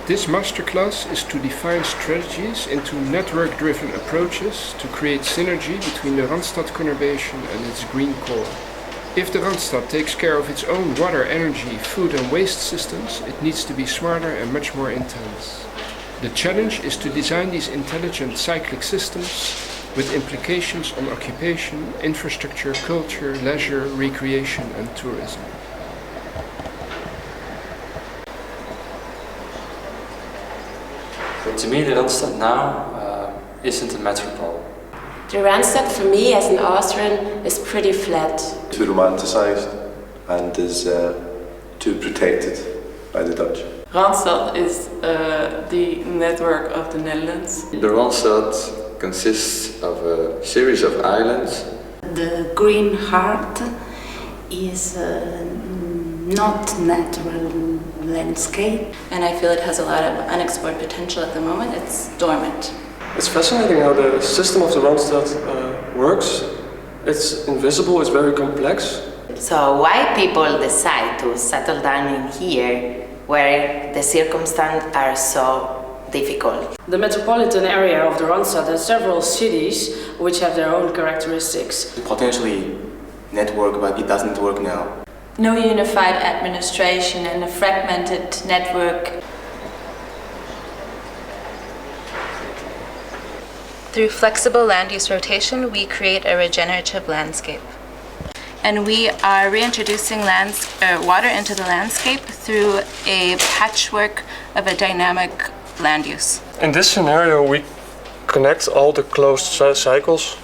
This masterclass is to define strategies into network-driven approaches to create synergy between the Randstad conurbation and its green core. If the Randstad takes care of its own water, energy, food and waste systems, it needs to be smarter and much more intense. The challenge is to design these intelligent cyclic systems with implications on occupation, infrastructure, culture, leisure, recreation and tourism. To me, the Randstad now isn't a metropole. The Randstad for me as an Austrian is pretty flat. Too romanticised and is too protected by the Dutch. Randstad is the network of the Netherlands. The Randstad consists of a series of islands. The green heart is not natural landscape. And I feel it has a lot of unexplored potential at the moment. It's dormant. It's fascinating how the system of the Randstad works. It's invisible, it's very complex. So why people decide to settle down in here where the circumstances are so difficult? The metropolitan area of the Randstad has several cities which have their own characteristics. Potentially network, but it doesn't work now. No unified administration and a fragmented network. Through flexible land use rotation, we create a regenerative landscape. And we are reintroducing water into the landscape through a patchwork of a dynamic land use. In this scenario, we connect all the closed cycles.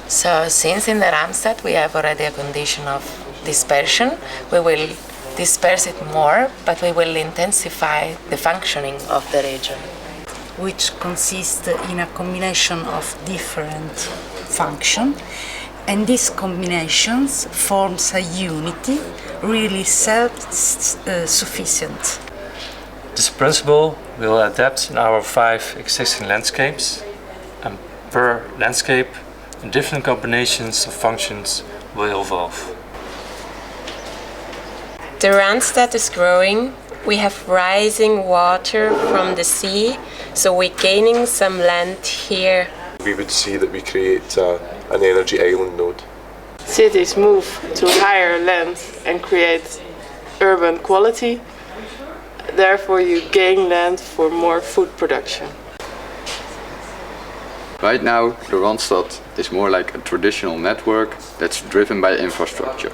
So since in the Randstad we have already a condition of dispersion, we will disperse it more, but we will intensify the functioning of the region. Which consists in a combination of different functions, and these combinations forms a unity really self-sufficient. This principle will adapt in our 5 existing landscapes, and per landscape different combinations of functions will evolve. The Randstad is growing. We have rising water from the sea, so we're gaining some land here. We would see that we create an energy island node. Cities move to higher land and create urban quality. Therefore, you gain land for more food production. Right now, the Randstad is more like a traditional network that's driven by infrastructure.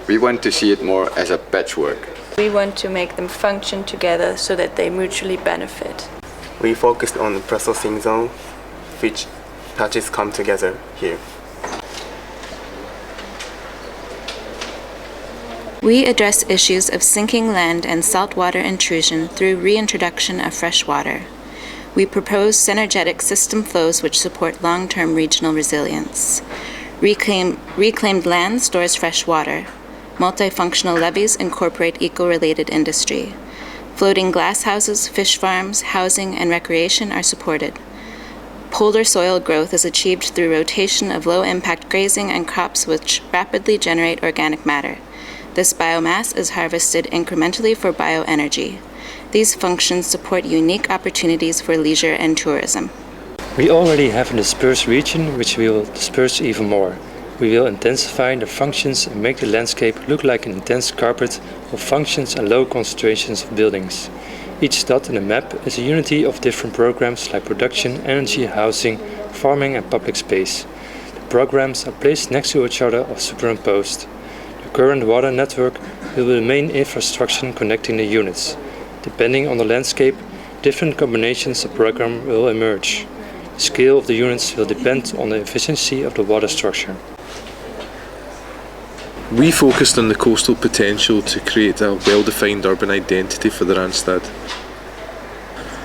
We want to see it more as a patchwork. We want to make them function together so that they mutually benefit. We focused on the processing zone, which patches come together here. We address issues of sinking land and saltwater intrusion through reintroduction of fresh water. We propose synergetic system flows which support long-term regional resilience. Reclaimed land stores fresh water. Multifunctional levees incorporate eco-related industry. Floating glass houses, fish farms, housing, and recreation are supported. Polar soil growth is achieved through rotation of low-impact grazing and crops which rapidly generate organic matter. This biomass is harvested incrementally for bioenergy. These functions support unique opportunities for leisure and tourism. We already have a dispersed region which we will disperse even more. We will intensify the functions and make the landscape look like an intense carpet of functions and low concentrations of buildings. Each dot in the map is a unity of different programs like production, energy, housing, farming and public space. The programs are placed next to each other or superimposed. The current water network will be the main infrastructure connecting the units. Depending on the landscape, different combinations of program will emerge. The scale of the units will depend on the efficiency of the water structure. We focused on the coastal potential to create a well-defined urban identity for the Randstad.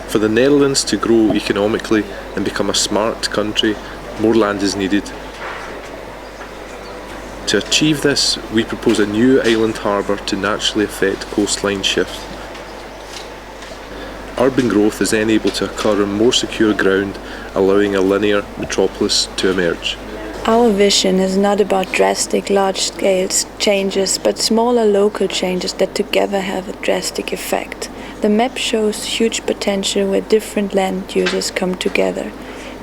For the Netherlands to grow economically and become a smart country, more land is needed. To achieve this, we propose a new island harbour to naturally affect coastline shift. Urban growth is then able to occur on more secure ground, allowing a linear metropolis to emerge. Our vision is not about drastic large-scale changes, but smaller local changes that together have a drastic effect. The map shows huge potential where different land users come together.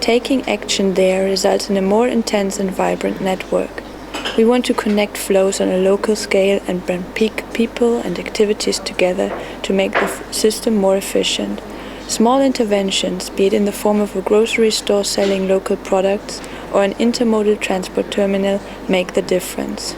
Taking action there results in a more intense and vibrant network. We want to connect flows on a local scale and bring people and activities together to make the system more efficient. Small interventions, be it in the form of a grocery store selling local products or an intermodal transport terminal, make the difference.